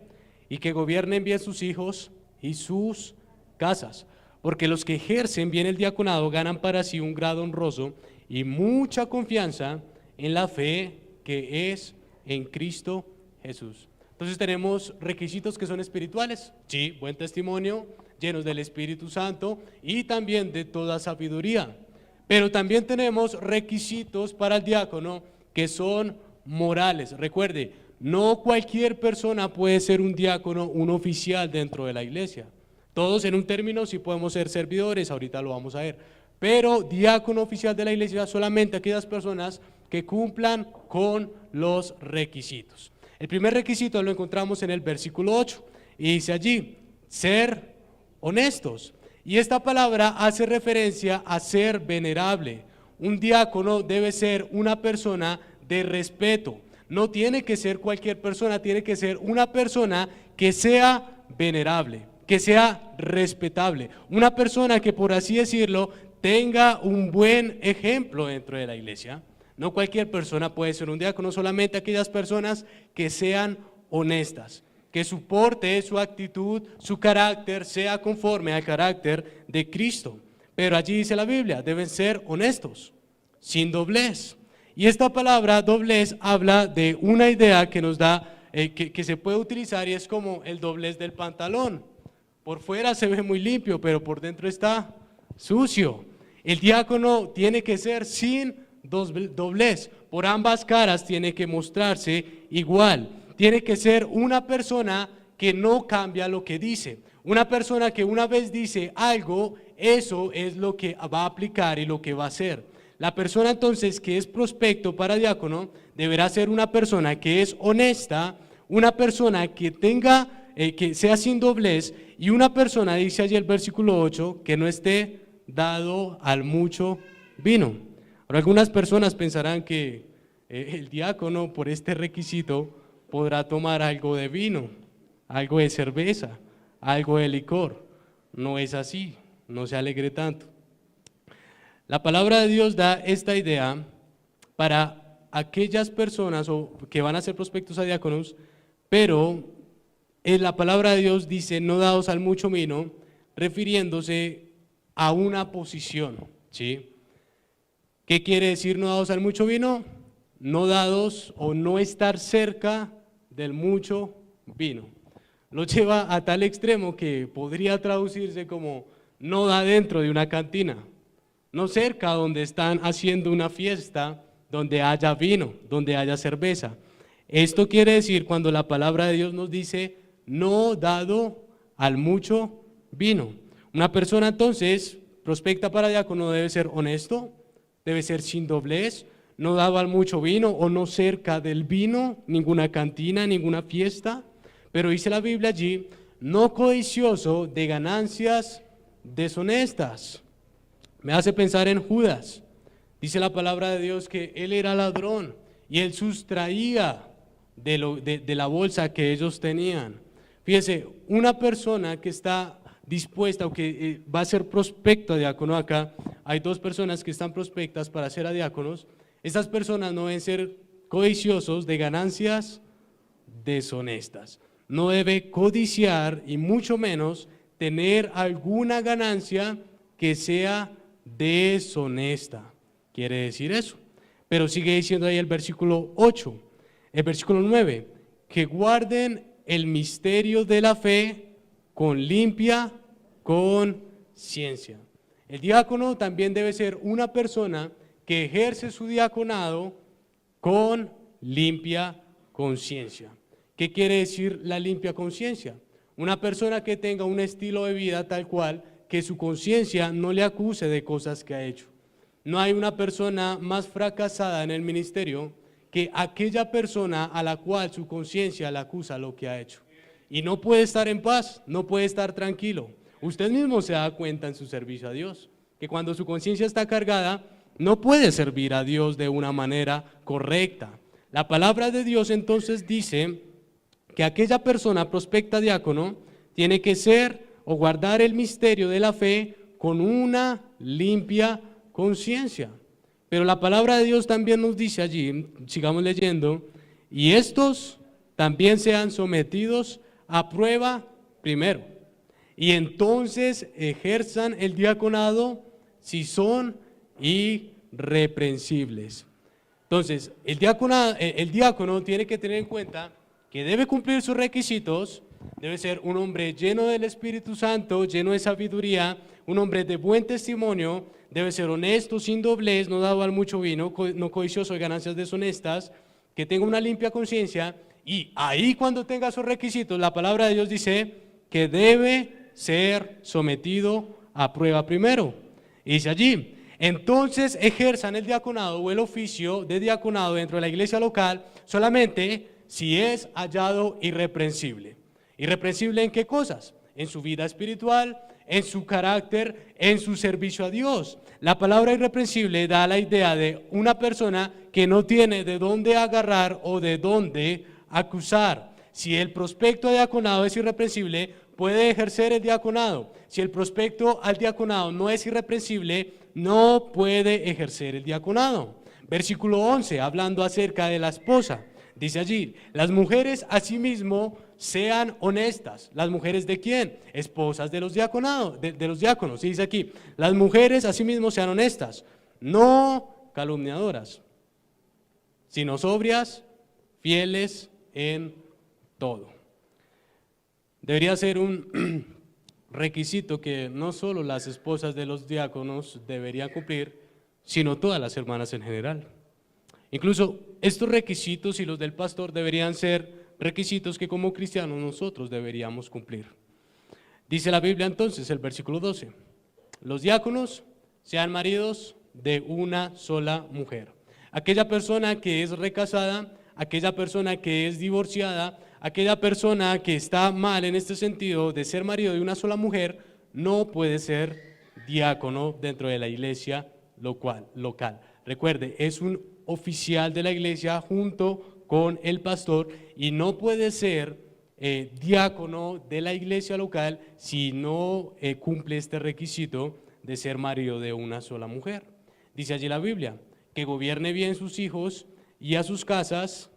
y que gobiernen bien sus hijos y sus casas, porque los que ejercen bien el diaconado ganan para sí un grado honroso y mucha confianza en la fe que es en Cristo Jesús. Entonces tenemos requisitos que son espirituales, sí, buen testimonio, llenos del Espíritu Santo y también de toda sabiduría. Pero también tenemos requisitos para el diácono que son morales. Recuerde, no cualquier persona puede ser un diácono, un oficial dentro de la iglesia. Todos en un término sí podemos ser servidores, ahorita lo vamos a ver. Pero diácono oficial de la iglesia solamente aquellas personas que cumplan con los requisitos. El primer requisito lo encontramos en el versículo 8 y dice allí, ser honestos. Y esta palabra hace referencia a ser venerable. Un diácono debe ser una persona de respeto. No tiene que ser cualquier persona, tiene que ser una persona que sea venerable, que sea respetable. Una persona que, por así decirlo, tenga un buen ejemplo dentro de la iglesia. No cualquier persona puede ser un diácono, solamente aquellas personas que sean honestas, que su porte, su actitud, su carácter sea conforme al carácter de Cristo. Pero allí dice la Biblia, deben ser honestos, sin doblez. Y esta palabra doblez habla de una idea que nos da, que se puede utilizar y es como el doblez del pantalón. Por fuera se ve muy limpio, pero por dentro está sucio. El diácono tiene que ser sin doblez, por ambas caras tiene que mostrarse igual. Tiene que ser una persona que no cambia lo que dice, una persona que una vez dice algo, eso es lo que va a aplicar y lo que va a hacer. La persona entonces que es prospecto para diácono deberá ser una persona que es honesta, una persona que tenga, que sea sin doblez y una persona, dice allí el versículo 8, que no esté dado al mucho vino. Ahora algunas personas pensarán que el diácono por este requisito podrá tomar algo de vino, algo de cerveza, algo de licor. No es así, no se alegre tanto. La palabra de Dios da esta idea para aquellas personas que van a ser prospectos a diáconos, pero en la palabra de Dios dice no dados al mucho vino, refiriéndose a una posición, ¿sí? ¿Qué quiere decir no dados al mucho vino? No dados o no estar cerca del mucho vino. Lo lleva a tal extremo que podría traducirse como no da dentro de una cantina, no cerca donde están haciendo una fiesta, donde haya vino, donde haya cerveza. Esto quiere decir cuando la palabra de Dios nos dice no dado al mucho vino. Una persona entonces prospecta para diácono debe ser honesto, debe ser sin doblez, no dado al mucho vino o no cerca del vino, ninguna cantina, ninguna fiesta. Pero dice la Biblia allí, no codicioso de ganancias deshonestas. Me hace pensar en Judas. Dice la palabra de Dios que él era ladrón y él sustraía de la bolsa que ellos tenían. Fíjense, una persona que está dispuesta o que va a ser prospecto a diácono acá, hay dos personas que están prospectas para ser a diáconos. Estas personas no deben ser codiciosos de ganancias deshonestas. No debe codiciar y mucho menos tener alguna ganancia que sea deshonesta. Quiere decir eso. Pero sigue diciendo ahí el versículo 8, el versículo 9, que guarden el misterio de la fe con limpia conciencia. El diácono también debe ser una persona que ejerce su diaconado con limpia conciencia. ¿Qué quiere decir la limpia conciencia? Una persona que tenga un estilo de vida tal cual que su conciencia no le acuse de cosas que ha hecho. No hay una persona más fracasada en el ministerio que aquella persona a la cual su conciencia le acusa lo que ha hecho. Y no puede estar en paz, no puede estar tranquilo. Usted mismo se da cuenta en su servicio a Dios, que cuando su conciencia está cargada, no puede servir a Dios de una manera correcta. La palabra de Dios entonces dice que aquella persona prospecta diácono tiene que ser o guardar el misterio de la fe con una limpia conciencia. Pero la palabra de Dios también nos dice allí, sigamos leyendo, y estos también sean sometidos a prueba primero, y entonces ejerzan el diaconado si son irreprensibles. Entonces, el diácono tiene que tener en cuenta que debe cumplir sus requisitos, debe ser un hombre lleno del Espíritu Santo, lleno de sabiduría, un hombre de buen testimonio, debe ser honesto, sin doblez, no dado al mucho vino, no codicioso de ganancias deshonestas, que tenga una limpia conciencia, y ahí cuando tenga sus requisitos, la palabra de Dios dice que debe ser sometido a prueba primero. Y dice allí, entonces ejerzan el diaconado o el oficio de diaconado dentro de la iglesia local solamente si es hallado irreprensible. ¿Irreprensible en qué cosas? En su vida espiritual, en su carácter, en su servicio a Dios. La palabra irreprensible da la idea de una persona que no tiene de dónde agarrar o de dónde acusar. Si el prospecto de diaconado es irreprensible, puede ejercer el diaconado. Si el prospecto al diaconado no es irreprensible, no puede ejercer el diaconado. Versículo 11, hablando acerca de la esposa, dice allí, las mujeres asimismo sean honestas. ¿Las mujeres de quién? Esposas de los diaconados, de los diáconos. Dice aquí, las mujeres asimismo sean honestas, no calumniadoras, sino sobrias, fieles en todo. Debería ser un requisito que no solo las esposas de los diáconos deberían cumplir, sino todas las hermanas en general. Incluso estos requisitos y los del pastor deberían ser requisitos que como cristianos nosotros deberíamos cumplir. Dice la Biblia entonces, el versículo 12, los diáconos sean maridos de una sola mujer. Aquella persona que es recasada, aquella persona que es divorciada, aquella persona que está mal en este sentido de ser marido de una sola mujer, no puede ser diácono dentro de la iglesia local. Recuerde, es un oficial de la iglesia junto con el pastor y no puede ser diácono de la iglesia local si no cumple este requisito de ser marido de una sola mujer. Dice allí la Biblia, que gobierne bien sus hijos y a sus casas,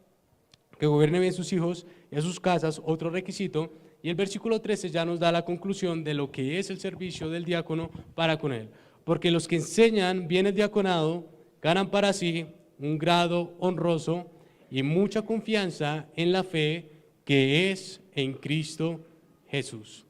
otro requisito, y el versículo 13 ya nos da la conclusión de lo que es el servicio del diácono para con él. Porque los que enseñan bien el diaconado ganan para sí un grado honroso y mucha confianza en la fe que es en Cristo Jesús.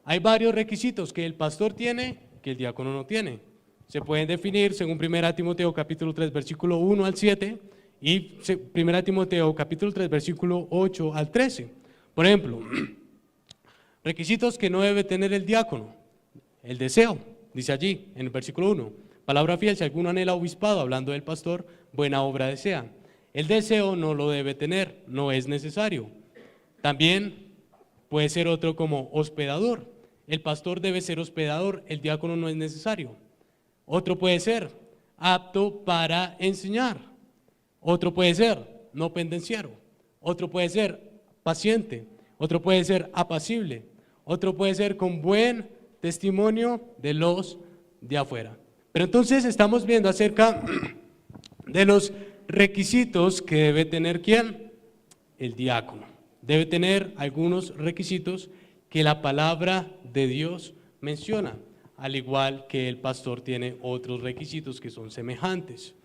Hay varios requisitos que el pastor tiene que el diácono no tiene. Se pueden definir según 1 Timoteo capítulo 3 versículo 1 al 7 y 1 Timoteo capítulo 3 versículo 8 al 13. Por ejemplo, requisitos que no debe tener el diácono. El deseo, dice allí en el versículo 1. Palabra fiel, si alguno anhela obispado, hablando del pastor, buena obra desea. El deseo no lo debe tener, no es necesario. También puede ser otro como hospedador. El pastor debe ser hospedador, el diácono no es necesario. Otro puede ser apto para enseñar. Otro puede ser no pendenciero. Otro puede ser paciente. Otro puede ser apacible. Otro puede ser con buen testimonio de los de afuera. Pero entonces estamos viendo acerca de los requisitos que debe tener ¿quién? El diácono. Debe tener algunos requisitos que la palabra de Dios menciona, al igual que el pastor tiene otros requisitos que son semejantes.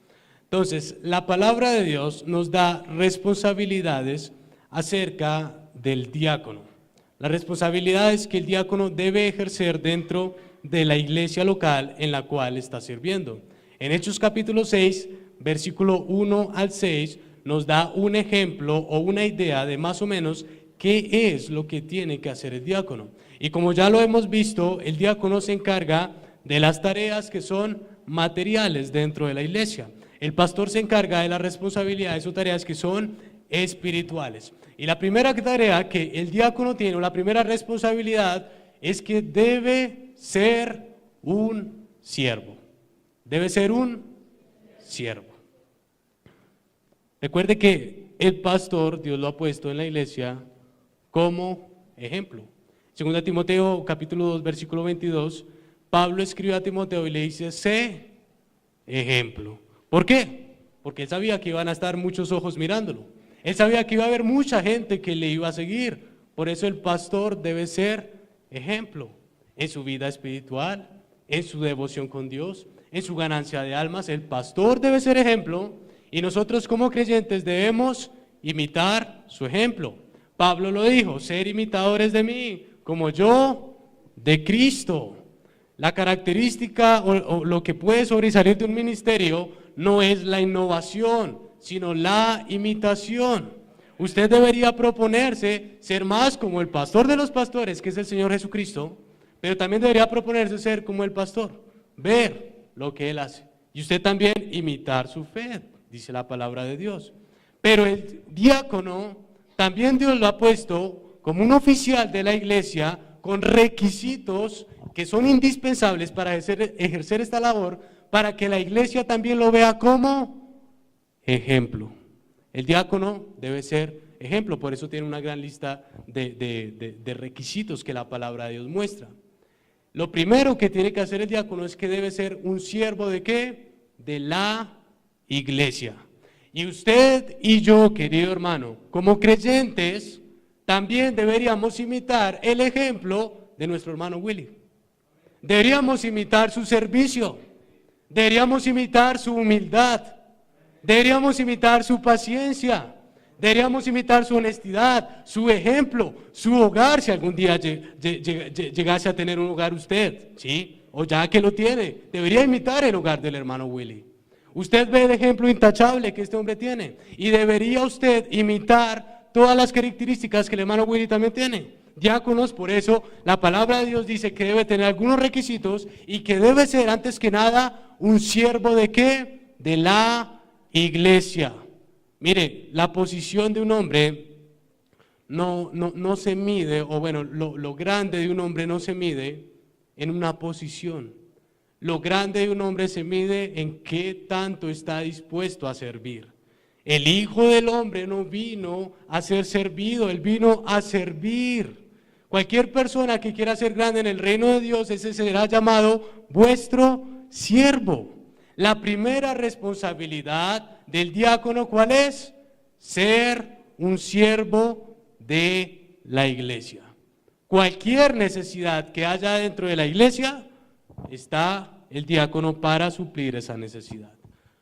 Entonces, la palabra de Dios nos da responsabilidades acerca del diácono. Las responsabilidades que el diácono debe ejercer dentro de la iglesia local en la cual está sirviendo. En Hechos capítulo 6, versículo 1 al 6, nos da un ejemplo o una idea de más o menos qué es lo que tiene que hacer el diácono. Y como ya lo hemos visto, el diácono se encarga de las tareas que son materiales dentro de la iglesia. El pastor se encarga de las responsabilidades o tareas que son espirituales. Y la primera tarea que el diácono tiene, o la primera responsabilidad, es que debe ser un siervo. Debe ser un siervo. Recuerde que el pastor, Dios lo ha puesto en la iglesia como ejemplo. Segunda Timoteo capítulo 2, versículo 22, Pablo escribe a Timoteo y le dice, sé ejemplo. ¿Por qué? Porque él sabía que iban a estar muchos ojos mirándolo. Él sabía que iba a haber mucha gente que le iba a seguir. Por eso el pastor debe ser ejemplo en su vida espiritual, en su devoción con Dios, en su ganancia de almas. El pastor debe ser ejemplo y nosotros como creyentes debemos imitar su ejemplo. Pablo lo dijo, ser imitadores de mí, como yo de Cristo. La característica o lo que puede sobresalir de un ministerio no es la innovación, sino la imitación. Usted debería proponerse ser más como el pastor de los pastores, que es el Señor Jesucristo, pero también debería proponerse ser como el pastor, ver lo que Él hace. Y usted también imitar su fe, dice la palabra de Dios. Pero el diácono, también Dios lo ha puesto como un oficial de la iglesia con requisitos que son indispensables para ejercer esta labor, para que la iglesia también lo vea como ejemplo. El diácono debe ser ejemplo, por eso tiene una gran lista de requisitos que la palabra de Dios muestra. Lo primero que tiene que hacer el diácono es que debe ser un siervo ¿de qué? De la iglesia. Y usted y yo, querido hermano, como creyentes, también deberíamos imitar el ejemplo de nuestro hermano Willy. Deberíamos imitar su servicio, deberíamos imitar su humildad, deberíamos imitar su paciencia, deberíamos imitar su honestidad, su ejemplo, su hogar, si algún día llegase a tener un hogar usted, ¿sí? O ya que lo tiene, debería imitar el hogar del hermano Willy. Usted ve el ejemplo intachable que este hombre tiene y debería usted imitar todas las características que el hermano Willy también tiene. Diáconos, por eso la palabra de Dios dice que debe tener algunos requisitos y que debe ser antes que nada un siervo ¿de qué? De la iglesia. Mire, la posición de un hombre no se mide, o bueno, lo grande de un hombre no se mide en una posición. Lo grande de un hombre se mide en qué tanto está dispuesto a servir. El Hijo del Hombre no vino a ser servido, Él vino a servir. Cualquier persona que quiera ser grande en el reino de Dios, ese será llamado vuestro siervo. La primera responsabilidad del diácono, ¿cuál es? Ser un siervo de la iglesia. Cualquier necesidad que haya dentro de la iglesia, está el diácono para suplir esa necesidad.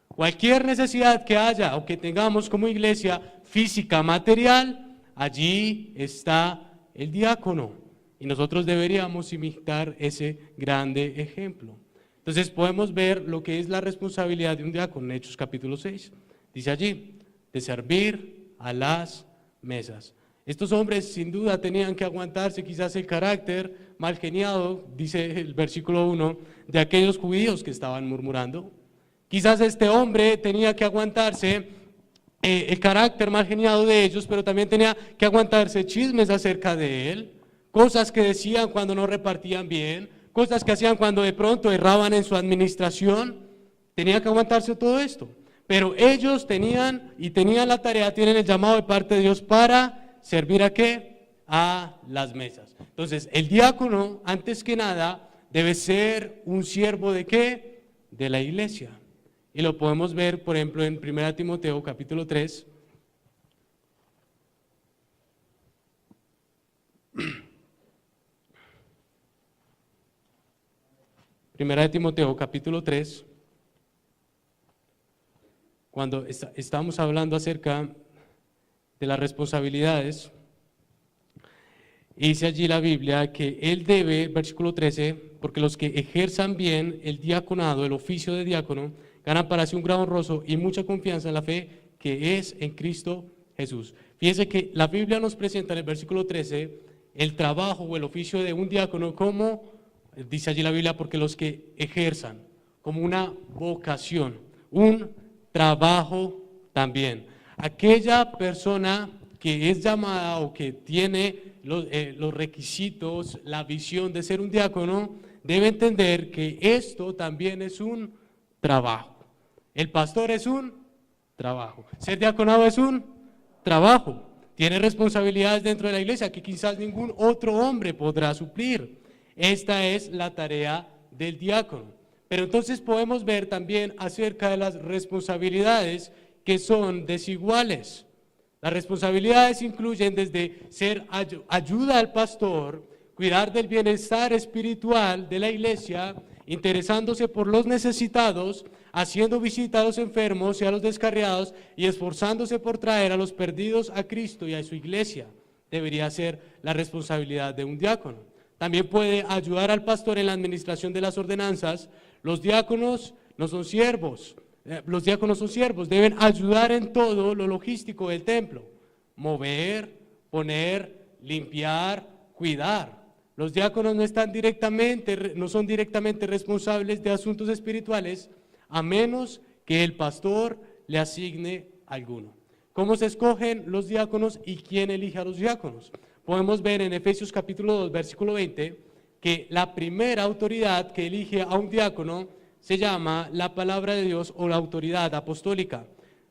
Cualquier necesidad que haya o que tengamos como iglesia física, material, allí está el diácono. Y nosotros deberíamos imitar ese grande ejemplo. Entonces podemos ver lo que es la responsabilidad de un diácono en Hechos capítulo 6. Dice allí, de servir a las mesas. Estos hombres sin duda tenían que aguantarse quizás el carácter mal geniado, dice el versículo 1, de aquellos judíos que estaban murmurando. Quizás este hombre tenía que aguantarse el carácter mal geniado de ellos, pero también tenía que aguantarse chismes acerca de él, cosas que decían cuando no repartían bien, cosas que hacían cuando de pronto erraban en su administración. Tenía que aguantarse todo esto. Pero ellos tenían la tarea, tienen el llamado de parte de Dios para servir ¿a qué? A las mesas. Entonces, el diácono, antes que nada, debe ser un siervo ¿de qué? De la iglesia. Y lo podemos ver, por ejemplo, en 1 Timoteo capítulo 3. Primera de Timoteo capítulo 3, cuando estamos hablando acerca de las responsabilidades, dice allí la Biblia que él debe, versículo 13, porque los que ejerzan bien el diaconado, el oficio de diácono, ganan para sí un grado honroso y mucha confianza en la fe que es en Cristo Jesús. Fíjense que la Biblia nos presenta en el versículo 13 el trabajo o el oficio de un diácono como, dice allí la Biblia, porque los que ejerzan, como una vocación, un trabajo también. Aquella persona que es llamada o que tiene los requisitos, la visión de ser un diácono, debe entender que esto también es un trabajo. El pastor es un trabajo. Ser diaconado es un trabajo. Tiene responsabilidades dentro de la iglesia que quizás ningún otro hombre podrá suplir. Esta es la tarea del diácono. Pero entonces podemos ver también acerca de las responsabilidades que son desiguales. Las responsabilidades incluyen desde ser ayuda al pastor, cuidar del bienestar espiritual de la iglesia, interesándose por los necesitados, haciendo visita a los enfermos y a los descarriados y esforzándose por traer a los perdidos a Cristo y a su iglesia. Debería ser la responsabilidad de un diácono. También puede ayudar al pastor en la administración de las ordenanzas. Los diáconos no son siervos. Los diáconos son siervos, deben ayudar en todo lo logístico del templo, mover, poner, limpiar, cuidar. Los diáconos no son directamente responsables de asuntos espirituales, a menos que el pastor le asigne alguno. ¿Cómo se escogen los diáconos y quién elige a los diáconos? Podemos ver en Efesios capítulo 2, versículo 20, que la primera autoridad que elige a un diácono se llama la palabra de Dios o la autoridad apostólica.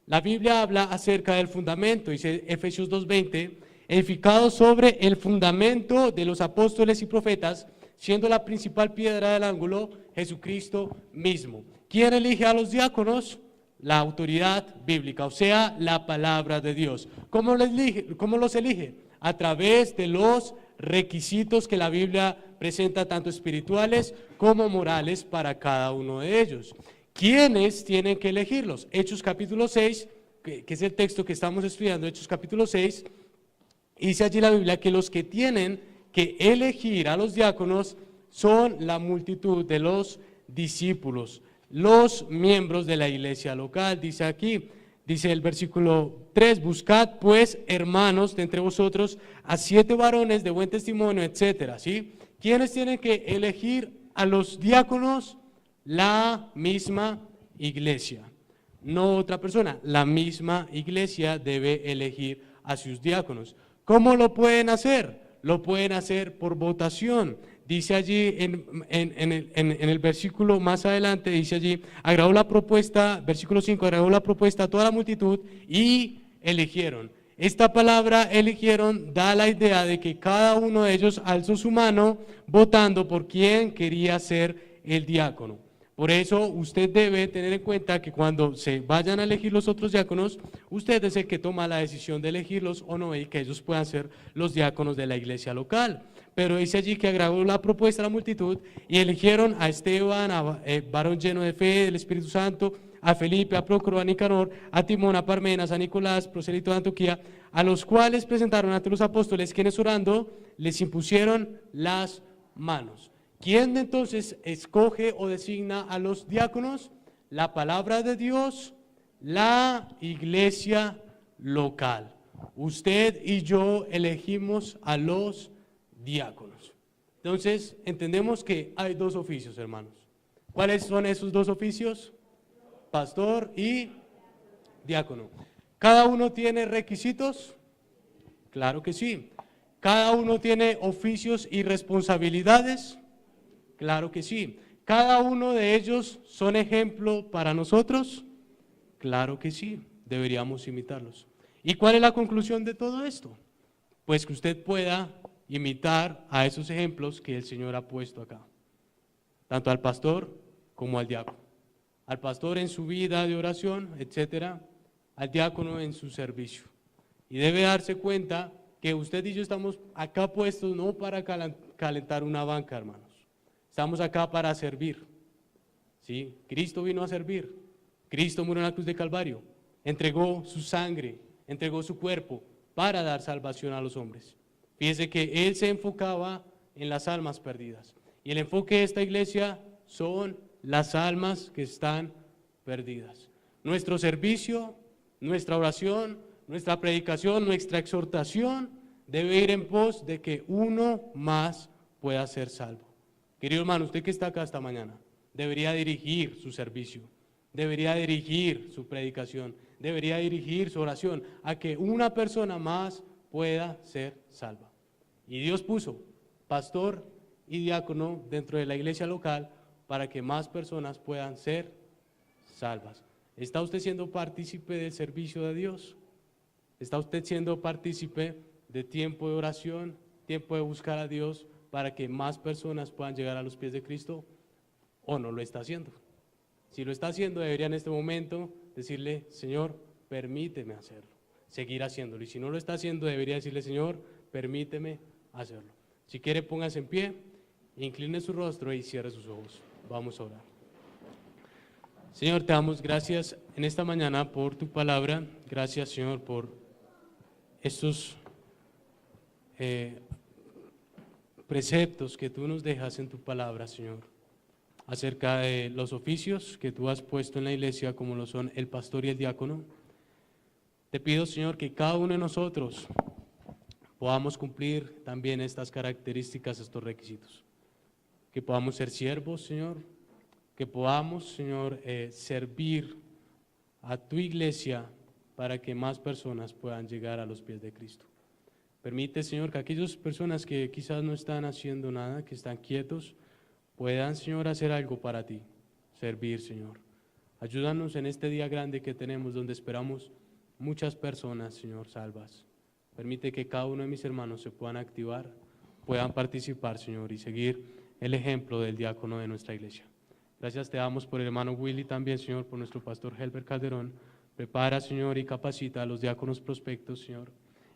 La Biblia habla acerca del fundamento, dice Efesios 2:20, edificado sobre el fundamento de los apóstoles y profetas, siendo la principal piedra del ángulo Jesucristo mismo. ¿Quién elige a los diáconos? La autoridad bíblica, o sea, la palabra de Dios. ¿Cómo los elige? A través de los requisitos que la Biblia presenta, tanto espirituales como morales para cada uno de ellos. ¿Quiénes tienen que elegirlos? Hechos capítulo 6, que es el texto que estamos estudiando, Hechos capítulo 6, dice allí la Biblia que los que tienen que elegir a los diáconos son la multitud de los discípulos, los miembros de la iglesia local. Dice aquí, dice el versículo 3, buscad pues, hermanos, de entre vosotros a 7 varones de buen testimonio, etcétera, ¿sí? ¿Quiénes tienen que elegir a los diáconos? La misma iglesia, no otra persona. La misma iglesia debe elegir a sus diáconos. ¿Cómo lo pueden hacer? Lo pueden hacer por votación. Dice allí en el versículo más adelante, dice allí, agradó la propuesta, versículo 5, agradó la propuesta a toda la multitud y eligieron. Esta palabra eligieron da la idea de que cada uno de ellos alzó su mano votando por quién quería ser el diácono. Por eso usted debe tener en cuenta que cuando se vayan a elegir los otros diáconos, usted es el que toma la decisión de elegirlos o no y que ellos puedan ser los diáconos de la iglesia local. Pero dice allí que agradó la propuesta a la multitud y eligieron a Esteban, varón lleno de fe del Espíritu Santo, a Felipe, a Prócoro, a Nicanor, a Timón, a Parmenas, a Nicolás, prosélito de Antioquía, a los cuales presentaron ante los apóstoles, quienes orando les impusieron las manos. ¿Quién entonces escoge o designa a los diáconos? La palabra de Dios, la iglesia local. Usted y yo elegimos a los diáconos. Entonces, entendemos que hay dos oficios, hermanos. ¿Cuáles son esos dos oficios? Pastor y diácono. ¿Cada uno tiene requisitos? Claro que sí. ¿Cada uno tiene oficios y responsabilidades? Claro que sí. ¿Cada uno de ellos son ejemplo para nosotros? Claro que sí, deberíamos imitarlos. ¿Y cuál es la conclusión de todo esto? Pues que usted pueda imitar a esos ejemplos que el Señor ha puesto acá, tanto al pastor como al diácono. Al pastor en su vida de oración, etcétera, al diácono en su servicio. Y debe darse cuenta que usted y yo estamos acá puestos no para calentar una banca, hermanos. Estamos acá para servir. ¿Sí? Cristo vino a servir. Cristo murió en la cruz de Calvario. Entregó su sangre, entregó su cuerpo para dar salvación a los hombres. Fíjese que él se enfocaba en las almas perdidas. Y el enfoque de esta iglesia son las almas que están perdidas. Nuestro servicio, nuestra oración, nuestra predicación, nuestra exhortación debe ir en pos de que uno más pueda ser salvo. Querido hermano, usted que está acá esta mañana, debería dirigir su servicio, debería dirigir su predicación, debería dirigir su oración a que una persona más pueda ser salva. Y Dios puso pastor y diácono dentro de la iglesia local para que más personas puedan ser salvas. ¿Está usted siendo partícipe del servicio de Dios? ¿Está usted siendo partícipe de tiempo de oración, tiempo de buscar a Dios para que más personas puedan llegar a los pies de Cristo? ¿O no lo está haciendo? Si lo está haciendo, debería en este momento decirle, Señor, permíteme hacerlo, seguir haciéndolo. Y si no lo está haciendo, debería decirle, Señor, permíteme hacerlo. Si quiere, póngase en pie, incline su rostro y cierre sus ojos. Vamos a orar. Señor, te damos gracias en esta mañana por tu palabra. Gracias, Señor, por estos preceptos que tú nos dejas en tu palabra, Señor, acerca de los oficios que tú has puesto en la iglesia, como lo son el pastor y el diácono. Te pido, Señor, que cada uno de nosotros podamos cumplir también estas características, estos requisitos. Que podamos ser siervos, Señor, que podamos, Señor, servir a tu iglesia para que más personas puedan llegar a los pies de Cristo. Permite, Señor, que aquellas personas que quizás no están haciendo nada, que están quietos, puedan, Señor, hacer algo para ti, servir, Señor. Ayúdanos en este día grande que tenemos, donde esperamos muchas personas, Señor, salvas. Permite que cada uno de mis hermanos se puedan activar, puedan participar, Señor, y seguir el ejemplo del diácono de nuestra iglesia. Gracias te damos por el hermano Willy también, Señor, por nuestro pastor Helber Calderón. Prepara, Señor, y capacita a los diáconos prospectos, Señor,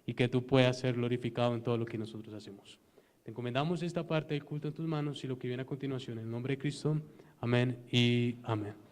y que tú puedas ser glorificado en todo lo que nosotros hacemos. Te encomendamos esta parte del culto en tus manos y lo que viene a continuación. En el nombre de Cristo, amén y amén.